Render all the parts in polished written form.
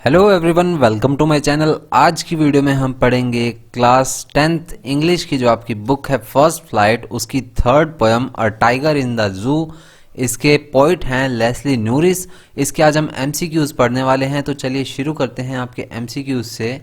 Hello everyone, welcome to my channel. आज की video में हम पढ़ेंगे क्लास 10th इंग्लिश की जो आपकी बुक है फर्स्ट फ्लाइट, उसकी third poem a tiger in the zoo. इसके पोइट हैं लेस्ली नूरिस। इसके आज हम एमसीक्यूज पढ़ने वाले हैं, तो चलिए शुरू करते हैं आपके एमसीक्यूज से।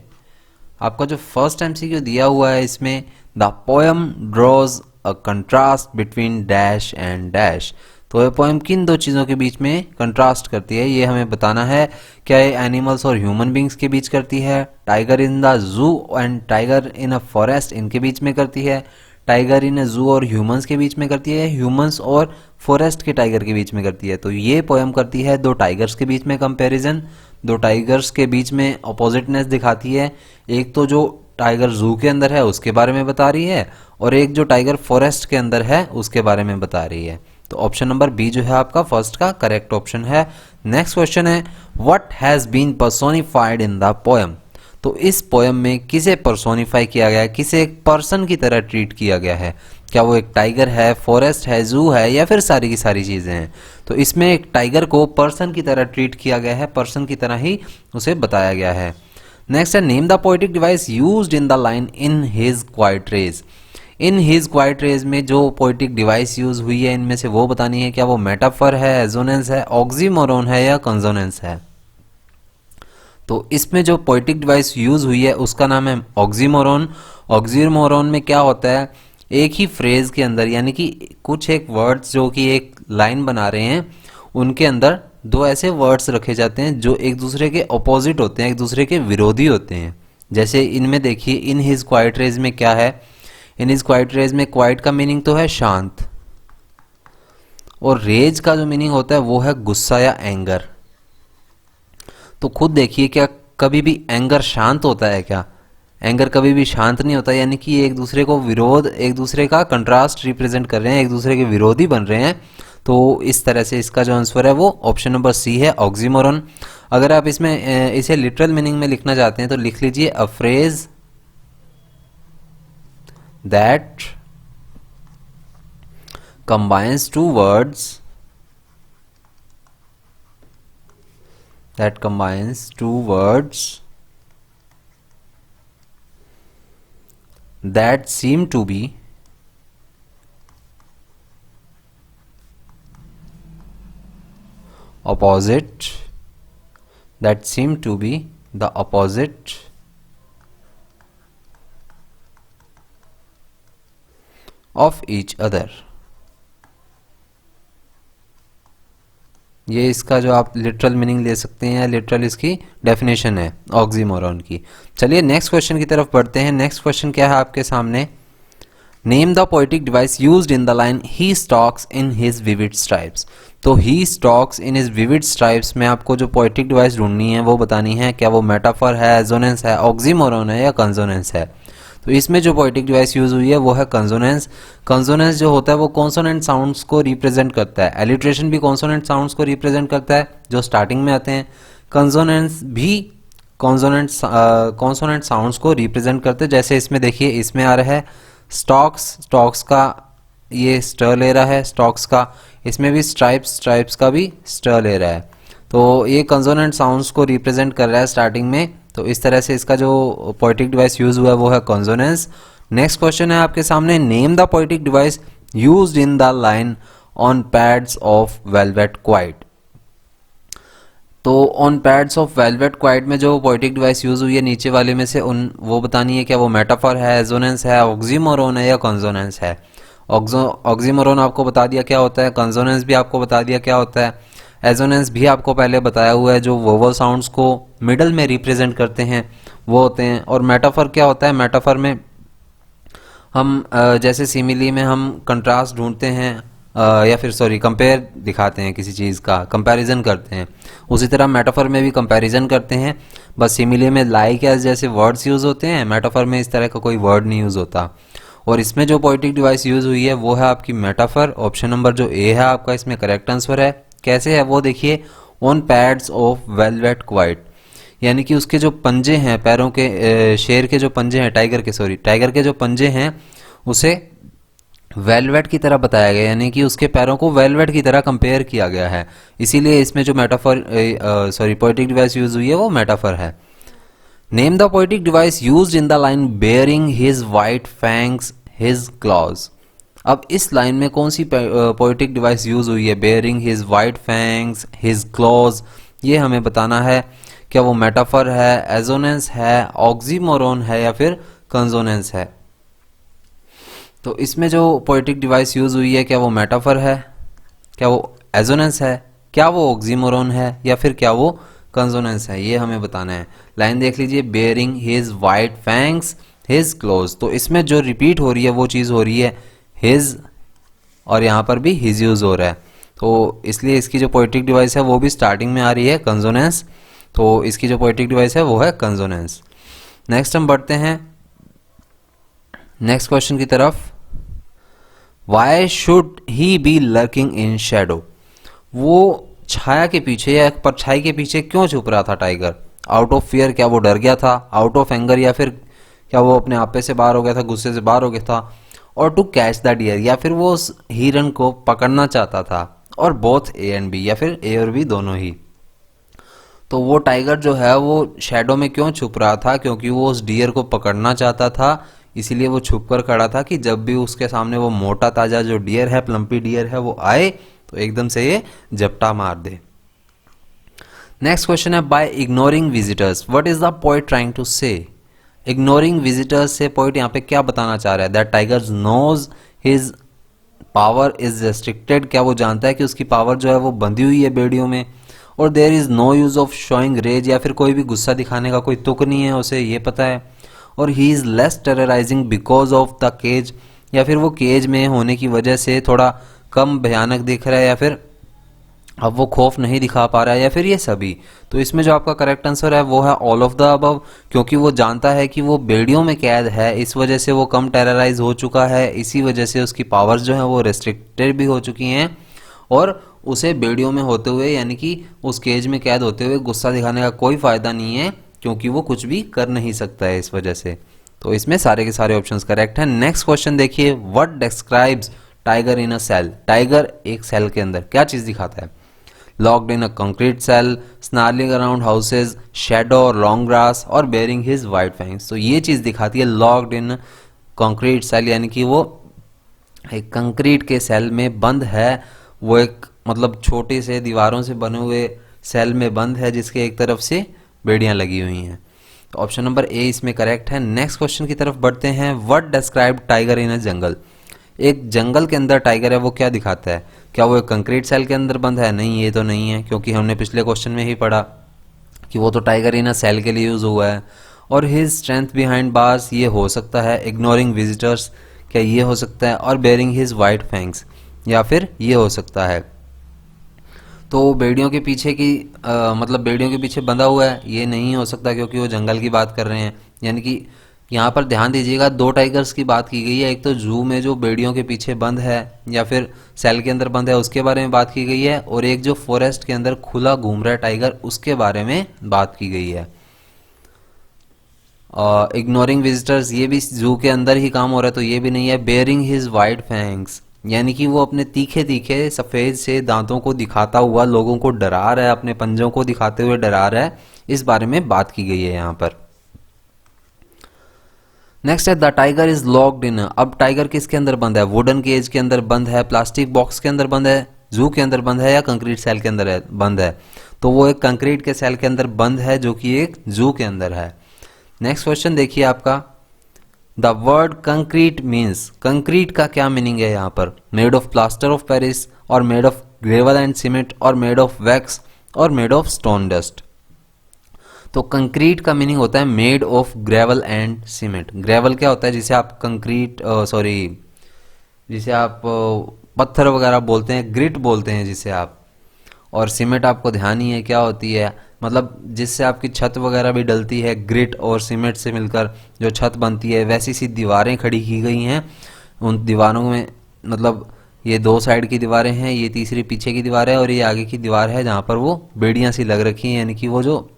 आपका जो फर्स्ट एमसीक्यू दिया हुआ है इसमें, the poem draws a contrast between dash and dash. तो ये पोएम किन दो चीज़ों के बीच में कंट्रास्ट करती है, ये हमें बताना है। क्या ये एनिमल्स और ह्यूमन बींग्स के बीच करती है, tiger in the zoo and tiger in a forest इनके बीच में करती है, टाइगर इन अ जू और ह्यूमंस के बीच में करती है, ह्यूमंस और फॉरेस्ट के टाइगर के बीच में करती है। तो ये पोएम करती है दो टाइगर्स के बीच में कंपैरिजन, दो टाइगर्स के बीच में अपोजिटनेस दिखाती है। एक तो जो टाइगर जू के अंदर है उसके बारे में बता रही है, और एक जो टाइगर फॉरेस्ट के अंदर है उसके बारे में बता रही है। तो ऑप्शन नंबर बी जो है आपका फर्स्ट का करेक्ट ऑप्शन है। नेक्स्ट क्वेश्चन है, what has been personified in the poem. तो इस पोएम में किसे पर्सोनिफाई किया गया है, किसे एक पर्सन की तरह ट्रीट किया गया है। क्या वो एक टाइगर है, फॉरेस्ट है, जू है, या फिर सारी की सारी चीजें हैं। तो इसमें एक टाइगर को पर्सन की तरह ट्रीट किया गया है, पर्सन की तरह ही उसे बताया गया है। नेक्स्ट है, name the poetic device used in the line in his quiet rage. In his quiet rage में जो पोइटिक डिवाइस यूज हुई है इनमें से वो बतानी है। क्या वो मेटाफर है, एजोनेंस है, ऑक्सीमोरोन है, या कंसोनेंस है। तो इसमें जो पोइटिक डिवाइस यूज हुई है उसका नाम है ऑक्सीमोरोन। ऑक्सीमोरोन में क्या होता है, एक ही फ्रेज के अंदर, यानी कि कुछ एक वर्ड्स जो कि एक लाइन बना रहे हैं उनके अंदर दो ऐसे वर्ड्स रखे जाते हैं जो एक दूसरे के अपोजिट होते हैं, एक दूसरे के विरोधी होते हैं। जैसे इनमें देखिए, इन हिज क्वाइट रेज में क्या है, इन इज क्वाइट रेज में क्वाइट का मीनिंग तो है शांत, और रेज का जो मीनिंग होता है वो है गुस्सा या एंगर। तो खुद देखिए, क्या कभी भी एंगर शांत होता है क्या? एंगर कभी भी शांत नहीं होता, यानी कि एक दूसरे को विरोध, एक दूसरे का कंट्रास्ट रिप्रेजेंट कर रहे हैं, एक दूसरे के विरोधी बन रहे हैं। तो इस तरह से इसका जो आंसर है वो ऑप्शन नंबर सी है, ऑक्सीमोरन। अगर आप इसमें इसे लिटरल मीनिंग में लिखना चाहते हैं तो लिख लीजिए, a phrase that combines two words that combines two words that seem to be opposite, that seem to be the opposite of each other. ये इसका जो आप लिटरल मीनिंग ले सकते हैं, या लिटरल इसकी डेफिनेशन है ऑक्सीमोरन की। चलिए नेक्स्ट क्वेश्चन की तरफ बढ़ते हैं। नेक्स्ट क्वेश्चन क्या है आपके सामने, name the poetic device used in the line he stalks in his vivid stripes. तो he stalks in his vivid stripes में आपको जो पोएटिक डिवाइस ढूंढनी है वो बतानी है। क्या वो मेटाफर है, एजोनेंस है, ऑक्सीमोरन है, या कंसोनेंस है। तो इसमें जो पोएटिक डिवाइस यूज हुई है वो है कंसोनेंस। कंसोनेंस जो होता है वो कॉन्सोनेंट साउंड्स को रिप्रेजेंट करता है। एलिट्रेशन भी कॉन्सोनेंट साउंड्स को रिप्रेजेंट करता है जो स्टार्टिंग में आते हैं। कंसोनेंस भी कॉन्सोनेंट साउंड्स को रिप्रेजेंट करते हैं। जैसे इसमें देखिए, इसमें आ रहा है स्टॉक्स, स्टॉक्स का ये स्टर ले रहा है, स्टॉक्स का। इसमें भी स्ट्राइप्स, स्ट्राइप्स का भी स्टर ले रहा है। तो ये कंसोनेंट साउंड्स को रिप्रेजेंट कर रहा है स्टार्टिंग में। तो इस तरह से इसका जो पोएटिक डिवाइस यूज हुआ है वो है कंसोनेंस। नेक्स्ट क्वेश्चन है आपके सामने, name the poetic device used in the line on pads of velvet quiet. तो on pads of velvet quiet में जो पोएटिक डिवाइस यूज हुई है नीचे वाले में से उन वो बतानी है। क्या वो मेटाफर है, एजोनेंस है, ऑक्सीमोरन है, या कंसोनेंस है। ऑक्सीमोरन आपको बता दिया क्या होता है, कंसोनेंस भी आपको बता दिया क्या होता है, एजोनेंस भी आपको पहले बताया हुआ है। जो वोवल साउंड्स को मिडल में रिप्रेजेंट करते हैं वो होते हैं। और मेटाफर क्या होता है, मेटाफर में हम जैसे सिमिली में हम कंट्रास्ट ढूंढते हैं, या फिर सॉरी कंपेयर दिखाते हैं, किसी चीज़ का कंपैरिजन करते हैं, उसी तरह मेटाफर में भी कंपैरिजन करते हैं। बस सिमिली में लाइक एज जैसे वर्ड्स यूज़ होते हैं, मेटाफर में इस तरह का कोई वर्ड नहीं यूज़ होता। और इसमें जो पोएटिक डिवाइस यूज़ हुई है वो है आपकी मेटाफर। ऑप्शन नंबर जो ए है आपका इसमें करेक्ट आंसर है। कैसे है वो देखिए, on pads of velvet quite, यानी कि उसके जो पंजे हैं पैरों के, शेर के जो पंजे हैं, टाइगर के जो पंजे हैं उसे वेलवेट की तरह बताया गया, यानी कि उसके पैरों को वेलवेट की तरह कंपेयर किया गया है, इसीलिए इसमें जो मेटाफर पोएटिक डिवाइस यूज हुई है वो मेटाफर है। Name the poetic device used in the line bearing his white fangs his clause. अब इस लाइन में कौन सी पोएटिक डिवाइस यूज हुई है, bearing his white fangs his clause, ये हमें बताना है। क्या वो मेटाफर है, एजोनेंस है, ऑक्सीमोरोन है या फिर कंसोनेंस है। तो इसमें जो पोएटिक डिवाइस यूज हुई है, क्या वो मेटाफर है, क्या वो एजोनेंस है, क्या वो ऑक्सीमोरोन है या फिर क्या वो कंसोनेंस है, ये हमें बताना है। लाइन देख लीजिए, bearing his white fangs his close. तो इसमें जो रिपीट हो रही है वो चीज़ हो रही है हिज, और यहाँ पर भी हिज यूज हो रहा है, तो इसलिए इसकी जो पोएटिक डिवाइस है वो भी स्टार्टिंग में आ रही है कंसोनेंस। तो इसकी जो पोएटिक डिवाइस है वो है कंसोनेंस। नेक्स्ट हम बढ़ते हैं नेक्स्ट क्वेश्चन की तरफ। Why should he be lurking in shadow. वो छाया के पीछे या परछाई के पीछे क्यों छुप रहा था टाइगर। आउट ऑफ फियर, क्या वो डर गया था, आउट ऑफ एंगर या फिर क्या वो अपने आपे से बाहर हो गया था, गुस्से से बाहर हो गया था, और टू कैच द डियर, या फिर वो उस हिरन को पकड़ना चाहता था, और बोथ ए एंड बी, या फिर ए और बी दोनों ही। तो वो टाइगर जो है वो शैडो में क्यों छुप रहा था, क्योंकि वो उस डियर को पकड़ना चाहता था, इसीलिए वो छुप कर खड़ा था कि जब भी उसके सामने वो मोटा ताजा जो डियर है, प्लम्पी डियर है, वो आए तो एकदम से ये झपटा मार दे। नेक्स्ट क्वेश्चन है, by ignoring visitors what is the poet trying to say. Ignoring visitors से पोएट यहाँ पे क्या बताना चाह रहा है, that tiger knows his power is restricted, क्या वो जानता है कि उसकी पावर जो है वो बंधी हुई है बेड़ियों में, और there is no use of showing rage, या फिर कोई भी गुस्सा दिखाने का कोई तुक नहीं है उसे, ये पता है, और he is less terrorising because of the cage, या फिर वो केज में होने की वजह से थोड़ा कम भयानक दिख रहा है, या फिर अब वो खौफ नहीं दिखा पा रहा है, या फिर ये सभी। तो इसमें जो आपका करेक्ट आंसर है वो है ऑल ऑफ द अबव, क्योंकि वो जानता है कि वो बेड़ियों में कैद है, इस वजह से वो कम टेरराइज हो चुका है, इसी वजह से उसकी पावर्स जो हैं वो रेस्ट्रिक्टेड भी हो चुकी हैं, और उसे बेड़ियों में होते हुए यानी कि उस केज में कैद होते हुए गुस्सा दिखाने का कोई फायदा नहीं है, क्योंकि वो कुछ भी कर नहीं सकता है इस वजह से। तो इसमें सारे के सारे ऑप्शंस करेक्ट हैं। नेक्स्ट क्वेश्चन देखिए, what describes tiger in a cell. Tiger एक सेल के अंदर क्या चीज दिखाता है, locked in a concrete cell, snarling around houses, shadow और लॉन्ग ग्रास, और बेयरिंग हिज वाइट फैंग्स। तो ये चीज दिखाती है लॉक्ड इन कंक्रीट सेल, यानी कि वो एक कंक्रीट के सेल में बंद है, वो एक मतलब छोटे से दीवारों से बने हुए सेल में बंद है जिसके एक तरफ से बेड़ियां लगी हुई हैं। तो ऑप्शन नंबर ए इसमें करेक्ट है। नेक्स्ट क्वेश्चन की तरफ बढ़ते हैं, व्हाट डिस्क्राइब टाइगर इन अ जंगल। एक जंगल के अंदर टाइगर है वो क्या दिखाता है, क्या वो एक कंक्रीट सेल के अंदर बंद है, नहीं ये तो नहीं है, क्योंकि हमने पिछले क्वेश्चन में ही पढ़ा कि वो तो टाइगर इन अ सेल के लिए यूज हुआ है। और हिज स्ट्रेंथ बिहाइंड बार्स, ये हो सकता है, इग्नोरिंग विजिटर्स, क्या ये हो सकता है, और बेयरिंग हिज वाइट फैंग्स, या फिर ये हो सकता है। तो बेड़ियों के पीछे की मतलब बेड़ियों के पीछे बंधा हुआ है, ये नहीं हो सकता, क्योंकि वो जंगल की बात कर रहे हैं। यानी कि यहाँ पर ध्यान दीजिएगा, दो टाइगर्स की बात की गई है, एक तो जू में जो बेड़ियों के पीछे बंद है या फिर सेल के अंदर बंद है उसके बारे में बात की गई है, और एक जो फॉरेस्ट के अंदर खुला घूम रहा है टाइगर उसके बारे में बात की गई है। इग्नोरिंग विजिटर्स, ये भी जू के अंदर ही काम हो रहा है, तो ये भी नहीं है। बेयरिंग हिज वाइट फैंग्स, यानी कि वो अपने तीखे तीखे सफेद से दांतों को दिखाता हुआ लोगों को डरा रहा है, अपने पंजों को दिखाते हुए डरा रहा है, इस बारे में बात की गई है यहाँ पर। नेक्स्ट है, the tiger is locked in. अब टाइगर किसके अंदर बंद है, वुडन केज के अंदर बंद है, प्लास्टिक बॉक्स के अंदर बंद है, जू के अंदर बंद है, या कंक्रीट सेल के अंदर बंद है। तो वो एक कंक्रीट के सेल के अंदर बंद है जो कि एक जू के अंदर है। नेक्स्ट क्वेश्चन देखिए आपका, the word concrete means, concrete का क्या मीनिंग है यहाँ पर, made of plaster of Paris, और made of gravel and cement, और मेड ऑफ वैक्स, और मेड ऑफ स्टोन डस्ट। तो कंक्रीट का मीनिंग होता है made of gravel and cement. Gravel क्या होता है, जिसे आप कंक्रीट जिसे आप पत्थर वगैरह बोलते हैं, ग्रिट बोलते हैं जिसे आप, और सीमेंट आपको ध्यान ही है क्या होती है, मतलब जिससे आपकी छत वगैरह भी डलती है, ग्रिट और सीमेंट से मिलकर जो छत बनती है, वैसी सी दीवारें खड़ी की गई हैं। उन दीवारों में मतलब ये दो साइड की दीवारें हैं, ये तीसरी पीछे की दीवार है, और ये आगे की दीवार है जहाँ पर वो बेड़ियाँ सी लग रखी हैं, यानी कि वो जो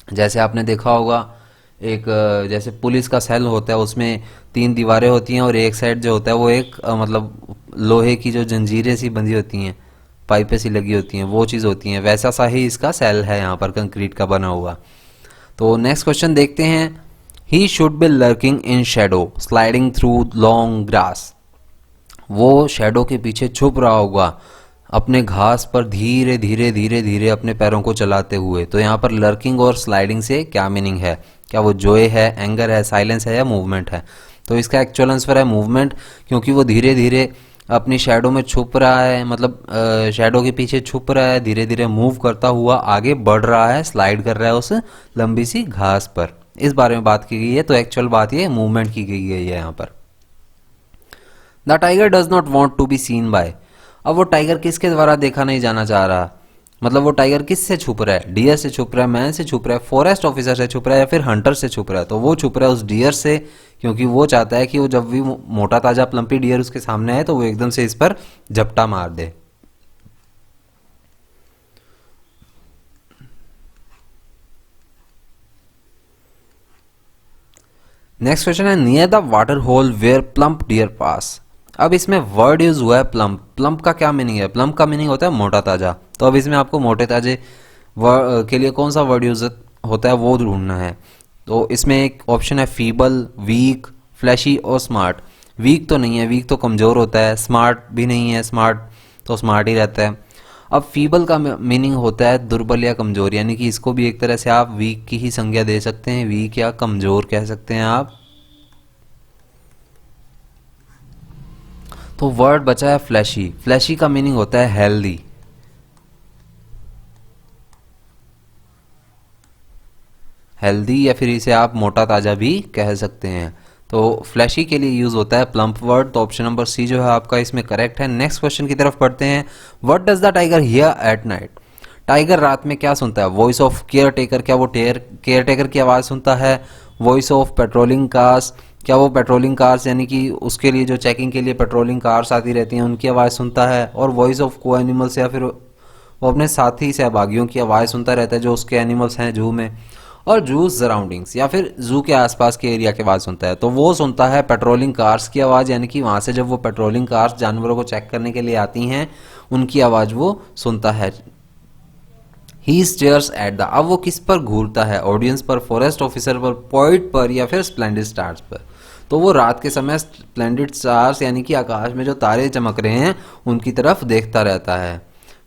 जैसे आपने देखा होगा एक जैसे पुलिस का सेल होता है, उसमें 3 दीवारें होती हैं और एक साइड जो होता है वो एक मतलब लोहे की जो जंजीरें सी बंधी होती हैं, पाइपें सी लगी होती हैं, वो चीज़ होती हैं, वैसा सा ही इसका सेल है यहाँ पर कंक्रीट का बना हुआ। तो नेक्स्ट क्वेश्चन देखते हैं। He should be lurking in shadow sliding through long grass. वो शेडो के पीछे छुप रहा होगा अपने घास पर धीरे धीरे धीरे धीरे अपने पैरों को चलाते हुए। तो यहाँ पर लर्किंग और स्लाइडिंग से क्या मीनिंग है? क्या वो जॉय है, एंगर है, साइलेंस है या मूवमेंट है? तो इसका एक्चुअल आंसर है मूवमेंट, क्योंकि वो धीरे धीरे अपनी शेडो में छुप रहा है, मतलब शेडो के पीछे छुप रहा है, धीरे धीरे मूव करता हुआ आगे बढ़ रहा है, स्लाइड कर रहा है उस लंबी सी घास पर। इस बारे में बात की गई है, तो एक्चुअल बात ये मूवमेंट की गई है यहाँ पर। The tiger does not want to be seen by. अब वो टाइगर किसके द्वारा देखा नहीं जाना चाह रहा? मतलब वो टाइगर किस से छुप रहा है? डियर से छुप रहा है, मैन से छुप रहा है, फॉरेस्ट ऑफिसर से छुप रहा है या फिर हंटर से छुप रहा है? तो वो छुप रहा है उस डियर से, क्योंकि वो चाहता है कि वो जब भी मोटा ताजा प्लम्पी डियर उसके सामने आए तो वो एकदम से इस पर झपटा मार दे। नेक्स्ट क्वेश्चन है near the water hole where plump deer pass. अब इसमें वर्ड यूज हुआ है प्लम्प। प्लम्प का क्या मीनिंग है? प्लम्प का मीनिंग होता है मोटा ताजा। तो अब इसमें आपको मोटे ताजे के लिए कौन सा वर्ड यूज होता है वो ढूंढना है। तो इसमें एक ऑप्शन है फीबल, वीक, फ्लैशी और स्मार्ट। वीक तो नहीं है, वीक तो कमज़ोर होता है। स्मार्ट भी नहीं है, स्मार्ट तो स्मार्ट ही रहता है। अब फीबल का मीनिंग होता है दुर्बल या कमज़ोर, यानी कि इसको भी एक तरह से आप वीक की ही संज्ञा दे सकते हैं, वीक या कमज़ोर कह सकते हैं आप। तो वर्ड बचा है फ्लैशी। फ्लैशी का मीनिंग होता है हेल्दी। हेल्दी या फिर इसे आप मोटा ताजा भी कह सकते हैं। तो फ्लैशी के लिए यूज होता है प्लम्प वर्ड। तो ऑप्शन नंबर सी जो है आपका इसमें करेक्ट है। नेक्स्ट क्वेश्चन की तरफ पढ़ते हैं। What does the tiger here at night. Tiger रात में क्या सुनता है? Voice of care taker. क्या वो केयर टेकर की आवाज़ सुनता है? Voice of patrolling cars. क्या वो पेट्रोलिंग कार्स यानी कि उसके लिए जो चेकिंग के लिए पेट्रोलिंग कार्स आती रहती हैं उनकी आवाज़ सुनता है? और वॉइस ऑफ को एनिमल्स, या फिर वो अपने साथी सहभागियों की आवाज़ सुनता रहता है जो उसके एनिमल्स हैं जू में? और जू सराउंडिंग्स या फिर जू के आसपास के एरिया की आवाज़ सुनता है। तो वो सुनता है पेट्रोलिंग कार्स की आवाज़, यानी कि वहाँ से जब वो पेट्रोलिंग कार्स जानवरों को चेक करने के लिए आती हैं उनकी आवाज़ वो सुनता है। ही स्टेयर्स एट द। अब वो किस पर घूरता है? ऑडियंस पर, फॉरेस्ट ऑफिसर पर, पॉइंट पर या फिर स्प्लेंडिड स्टार्स पर? तो वो रात के समय स्प्लेंडिड स्टार्स यानी कि आकाश में जो तारे चमक रहे हैं उनकी तरफ देखता रहता है।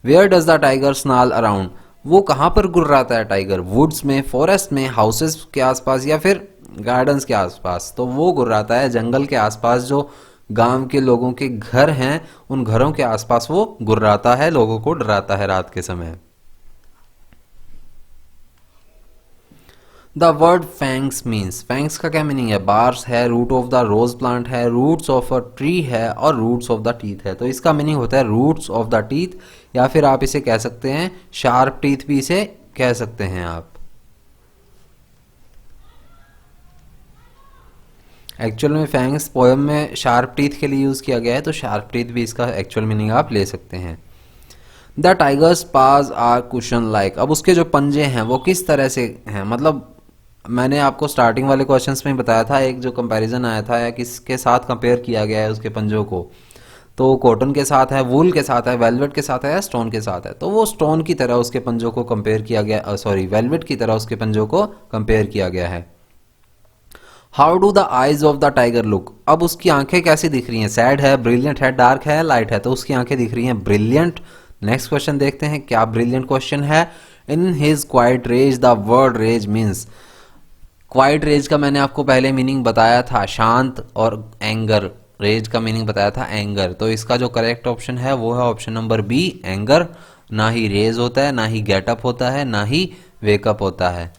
Where does the tiger snarl around. वो कहाँ पर गुर्राता है टाइगर? वुड्स में, फॉरेस्ट में, हाउसेस के आसपास या फिर गार्डन्स के आसपास? तो वो गुर्राता है जंगल के आसपास, जो गांव के लोगों के घर हैं उन घरों के आसपास वो गुर्राता है, लोगों को डराता है रात के समय। The word fangs means. Fangs का क्या मीनिंग है? बार्स है, root of the rose plant है, रूट्स ऑफ अ ट्री है और रूट्स ऑफ द टीथ है। तो इसका मीनिंग होता है रूट्स ऑफ द टीथ, या फिर आप इसे कह सकते हैं शार्प टीथ भी इसे कह सकते हैं आप। एक्चुअल में फैंग्स पोयम में शार्प टीथ के लिए यूज किया गया है, तो शार्प टीथ भी इसका एक्चुअल मीनिंग आप ले सकते हैं। The tiger's paws are cushion like. अब उसके जो पंजे हैं वो किस तरह से हैं? मतलब मैंने आपको स्टार्टिंग वाले क्वेश्चंस में ही बताया था, एक जो कंपैरिजन आया था या किसके साथ कंपेयर किया गया है उसके पंजों को, तो कॉटन के साथ है, वूल के साथ है, वेलवेट के साथ है या स्टोन के साथ है? तो वो स्टोन की तरह उसके पंजों को कंपेयर किया गया, सॉरी वेलवेट की तरह उसके पंजों को कंपेयर किया गया है। How do the eyes of the tiger look. अब उसकी आंखें कैसी दिख रही हैं? सैड है, ब्रिलियंट है, डार्क है, लाइट है? तो उसकी आंखें दिख रही हैं ब्रिलियंट। नेक्स्ट क्वेश्चन देखते हैं क्या ब्रिलियंट क्वेश्चन है। In his quiet rage. The word rage means. Quiet rage का मैंने आपको पहले मीनिंग बताया था शांत, और एंगर, रेज का मीनिंग बताया था एंगर। तो इसका जो करेक्ट ऑप्शन है वो है ऑप्शन नंबर बी, एंगर। ना ही रेज होता है, ना ही गेटअप होता है, ना ही वेकअप होता है,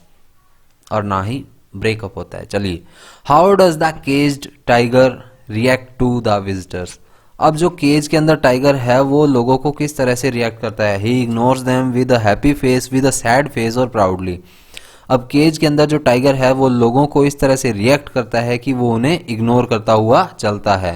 और ना ही ब्रेकअप होता है। चलिए, how does the caged tiger react to the visitors. अब जो केज के अंदर टाइगर है वो लोगों को किस तरह से रिएक्ट करता है? He ignores them with a happy face, with a sad face और प्राउडली। अब केज के अंदर जो टाइगर है वो लोगों को इस तरह से रिएक्ट करता है कि वो उन्हें इग्नोर करता हुआ चलता है।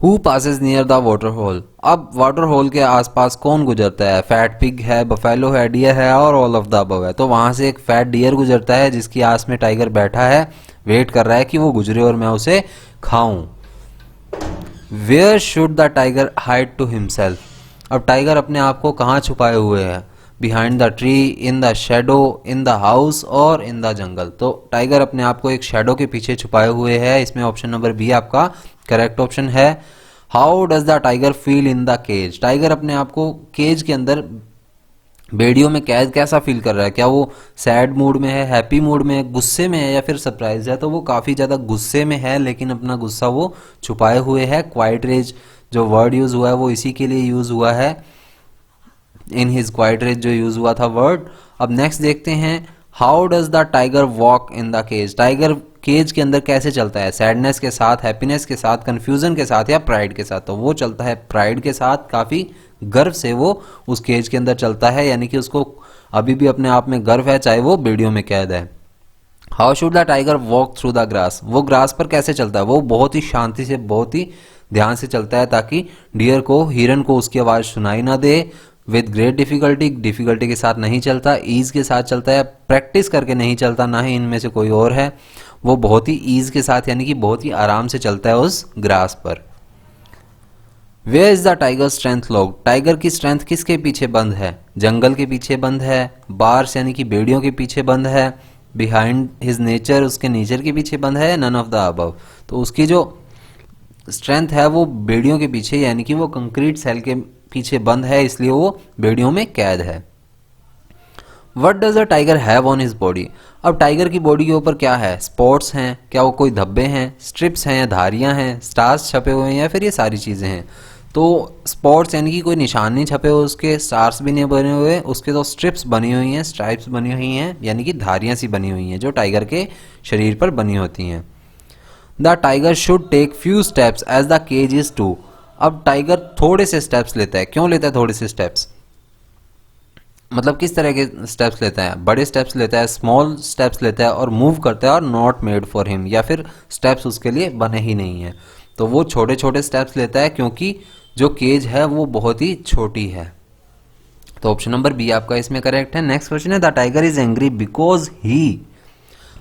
Who passes near the water hole. अब वाटर होल के आसपास कौन गुजरता है? फैट पिग है, बफेलो है, डियर है और ऑल ऑफ द अबव है। तो वहां से एक फैट डियर गुजरता है जिसकी आस में टाइगर बैठा है, वेट कर रहा है कि वो गुजरे और मैं उसे खाऊं। Where should the tiger hide to himself. अब टाइगर अपने आप को कहाँ छुपाए हुए है? Behind the tree, in the shadow, in the house और इन द जंगल। तो टाइगर अपने आप को एक शेडो के पीछे छुपाए हुए है। इसमें ऑप्शन नंबर बी आपका करेक्ट ऑप्शन है। How does the tiger feel in the cage. Tiger अपने आप को केज के अंदर, बेड़ियों में कैद कैसा फील कर रहा है? क्या वो सैड मूड में है, हैप्पी मूड में है, गुस्से में है या फिर सरप्राइज है? तो वो काफ़ी ज़्यादा गुस्से में है, लेकिन अपना गुस्सा वो छुपाए हुए है। क्वाइट रेज जो वर्ड यूज़ हुआ है वो इसी के लिए यूज़ हुआ है, इन हिज क्वाइट रेज जो यूज़ हुआ था वर्ड। अब नेक्स्ट देखते हैं, how does the tiger walk in the cage. Tiger cage के अंदर कैसे चलता है? सैडनेस के साथ, हैप्पीनेस के साथ, कन्फ्यूजन के साथ या प्राइड के साथ? तो वो चलता है प्राइड के साथ। काफ़ी गर्व से वो उस केज के अंदर चलता है, यानी कि उसको अभी भी अपने आप में गर्व है, चाहे वो बेड़ियों में कैद है। How should the tiger walk through the grass. वो ग्रास पर कैसे चलता है? वो बहुत ही शांति से, बहुत ही ध्यान से चलता है ताकि डियर को, हिरन को उसकी आवाज़ सुनाई ना दे। विद ग्रेट डिफिकल्टी, डिफिकल्टी के साथ नहीं चलता, ईज के साथ चलता है, प्रैक्टिस करके नहीं चलता, ना ही इनमें से कोई और है। वो बहुत ही ईज के साथ, यानी कि बहुत ही आराम से चलता है उस ग्रास पर। Where is the tiger strength log. Tiger की स्ट्रेंथ किसके पीछे बंद है? जंगल के पीछे बंद है, बार्स यानी कि बेड़ियों के पीछे बंद है, बिहाइंड हिज नेचर उसके नेचर के पीछे बंद है, नन ऑफ द अबव। तो उसकी जो स्ट्रेंथ है वो बेड़ियों के पीछे, यानी कि वो कंक्रीट सेल के पीछे बंद है, इसलिए वो बेड़ियों में कैद है। What does a tiger have on his body. अब टाइगर की बॉडी के ऊपर क्या है? स्पॉट्स हैं, क्या वो कोई धब्बे हैं, स्ट्रिप्स हैं या धारियां हैं, स्टार्स छपे हुए हैं या फिर ये सारी चीज़ें हैं? तो स्पॉट्स यानी कि कोई निशान नहीं छपे हुए उसके, स्टार्स भी नहीं बने हुए उसके, तो स्ट्रिप्स बनी हुई हैं, स्ट्राइप्स बनी हुई हैं, यानी कि धारियां सी बनी हुई हैं जो टाइगर के शरीर पर बनी होती हैं। The tiger should take few steps as the cage is too. अब टाइगर थोड़े से स्टेप्स लेता है। क्यों लेता है थोड़े से स्टेप्स? मतलब किस तरह के स्टेप्स लेता है? बड़े स्टेप्स लेता है, स्मॉल स्टेप्स लेता है और मूव करता है, और नॉट मेड फॉर हिम, या फिर स्टेप्स उसके लिए बने ही नहीं है। तो वो छोटे छोटे स्टेप्स लेता है क्योंकि जो केज है वो बहुत ही छोटी है। तो ऑप्शन नंबर बी आपका इसमें करेक्ट है। नेक्स्ट क्वेश्चन है, the tiger is angry because he.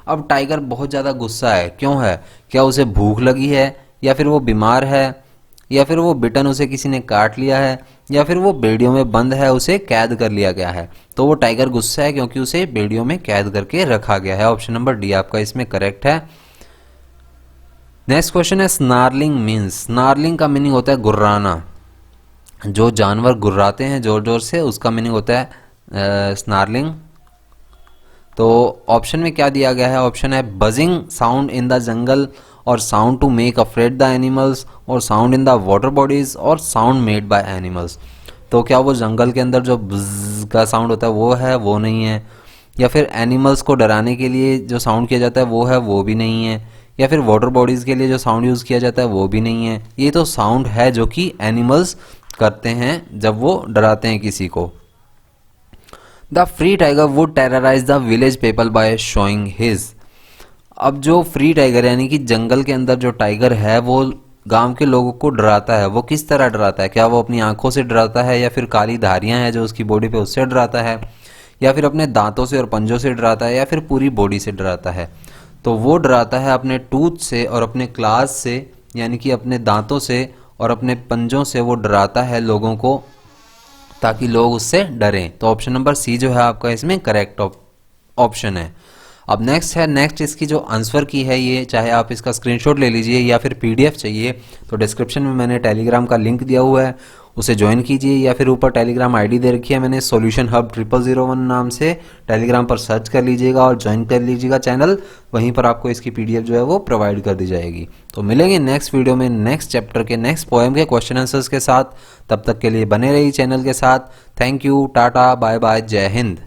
अब टाइगर बहुत ज़्यादा गुस्सा है। क्यों है? क्या उसे भूख लगी है, या फिर वो बीमार है, या फिर वो बिटन उसे किसी ने काट लिया है, या फिर वो बेड़ियों में बंद है, उसे कैद कर लिया गया है? तो वो टाइगर गुस्सा है क्योंकि उसे बेड़ियों में कैद करके रखा गया है। ऑप्शन नंबर डी आपका इसमें करेक्ट है। नेक्स्ट क्वेश्चन है, स्नार्लिंग मीन्स। स्नार्लिंग का मीनिंग होता है गुर्राना। जो जानवर गुर्राते हैं जोर जोर से, उसका मीनिंग होता है स्नार्लिंग। तो ऑप्शन में क्या दिया गया है? ऑप्शन है buzzing sound in the jungle, और sound to make afraid the animals, और sound in the water bodies, और साउंड मेड बाय एनिमल्स। तो क्या वो जंगल के अंदर जो बज़ का साउंड होता है वो है? वो नहीं है। या फिर एनिमल्स को डराने के लिए जो साउंड किया जाता है वो है? वो भी नहीं है। या फिर वाटर बॉडीज़ के लिए जो साउंड यूज़ किया जाता है वो भी नहीं है। ये तो साउंड है जो कि एनिमल्स करते हैं जब वो डराते हैं किसी को। The free tiger would terrorise the village people by showing his. अब जो फ्री टाइगर यानी कि जंगल के अंदर जो टाइगर है वो गांव के लोगों को डराता है। वो किस तरह डराता है? क्या वो अपनी आंखों से डराता है, या फिर काली धारियां हैं जो उसकी बॉडी पे उससे डराता है, या फिर अपने दांतों से और पंजों से डराता है, या फिर पूरी बॉडी से डराता है? तो वो डराता है अपने टूथ से और अपने क्लास से, यानी कि अपने दांतों से और अपने पंजों से वो डराता है लोगों को, ताकि लोग उससे डरें। तो ऑप्शन नंबर सी जो है आपका इसमें करेक्ट ऑप्शन है। अब नेक्स्ट है, नेक्स्ट इसकी जो आंसर की है, ये चाहे आप इसका स्क्रीनशॉट ले लीजिए या फिर पीडीएफ चाहिए तो डिस्क्रिप्शन में मैंने टेलीग्राम का लिंक दिया हुआ है, उसे ज्वाइन कीजिए, या फिर ऊपर टेलीग्राम आईडी दे रखी है मैंने, सॉल्यूशन हब 0001 नाम से। टेलीग्राम पर सर्च कर लीजिएगा और ज्वाइन कर लीजिएगा चैनल, वहीं पर आपको इसकी पीडीएफ जो है वो प्रोवाइड कर दी जाएगी। तो मिलेंगे नेक्स्ट वीडियो में नेक्स्ट चैप्टर के नेक्स्ट पोएम के क्वेश्चन आंसर्स के साथ। तब तक के लिए बने रहिए चैनल के साथ। Thank you, tata, bye bye, जय हिंद।